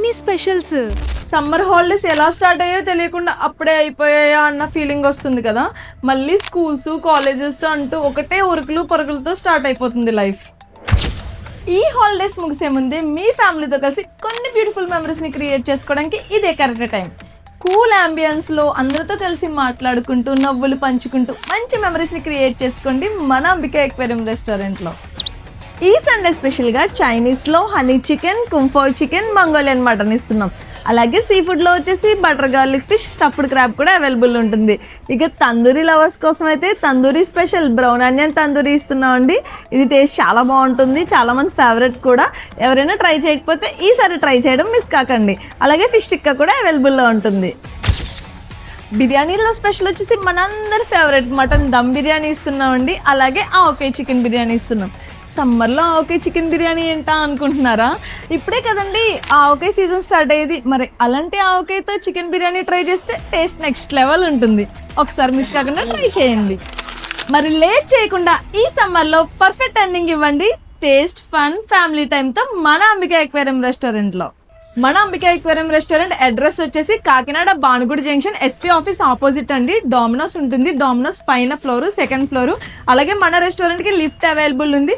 అన్ని specials. Summer holidays ఎలా start అయ్యో తెలియకుండా అప్పుడే అయిపోయాయా అన్న ఫీలింగ్ వస్తుంది కదా. మళ్ళీ స్కూల్స్ కాలేజెస్ అంటూ ఒకటే ఉరుకులు పరుగులతో స్టార్ట్ అయిపోతుంది లైఫ్. ఈ హాలిడేస్ ముగిసే ముందే మీ ఫ్యామిలీతో కలిసి కొన్ని బ్యూటిఫుల్ మెమరీస్ని క్రియేట్ చేసుకోవడానికి ఇదే కరెక్ట్ టైం. కూల్ అంబియన్స్లో అందరితో కలిసి మాట్లాడుకుంటూ నవ్వులు పంచుకుంటూ మంచి మెమరీస్ని క్రియేట్ చేసుకోండి మన అంబికా ఎక్వేరియం రెస్టారెంట్లో. ఈ సండే స్పెషల్గా చైనీస్లో honey chicken, kung pao chicken, Mongolian mutton ఇస్తున్నాం. అలాగే సీ ఫుడ్లో వచ్చేసి butter garlic fish, stuffed crab కూడా అవైలబుల్ ఉంటుంది. ఇక తందూరీ లవర్స్ కోసం అయితే tandoori special brown onion tandoori ఇస్తున్నామండి. ఇది టేస్ట్ చాలా బాగుంటుంది, చాలామంది ఫేవరెట్ కూడా. ఎవరైనా ట్రై చేయకపోతే ఈసారి ట్రై చేయడం మిస్ కాకండి. అలాగే ఫిష్ టిక్కా కూడా అవైలబుల్లో ఉంటుంది. బిర్యానీలో స్పెషల్ వచ్చేసి మనందరి ఫేవరెట్ మటన్ దమ్ బిర్యానీ ఇస్తున్నామండి. అలాగే ఆవకాయ చికెన్ బిర్యానీ ఇస్తున్నాం. సమ్మర్లో ఆవకాయ చికెన్ బిర్యానీ ఏంటా అనుకుంటున్నారా? ఇప్పుడే కదండి ఆవకాయ సీజన్ స్టార్ట్ అయ్యేది. మరి అలాంటి ఆవకాయతో చికెన్ బిర్యానీ ట్రై చేస్తే టేస్ట్ నెక్స్ట్ లెవెల్ ఉంటుంది. ఒకసారి మిస్ కాకుండా ట్రై చేయండి. మరి లేట్ చేయకుండా ఈ సమ్మర్లో పర్ఫెక్ట్ ఎండింగ్ ఇవ్వండి టేస్ట్, ఫన్, ఫ్యామిలీ టైంతో మన అంబికా ఎక్వేరియం రెస్టారెంట్లో. మన అంబికా ఎక్వేరియం రెస్టారెంట్ అడ్రస్ వచ్చేసి Kakinada Bhanugudi junction SP office opposite అండి. డామినోస్ ఉంటుంది. డామినోస్ పైన ఫ్లోరు, సెకండ్ ఫ్లోరు. అలాగే మన రెస్టారెంట్కి లిఫ్ట్ అవైలబుల్ ఉంది.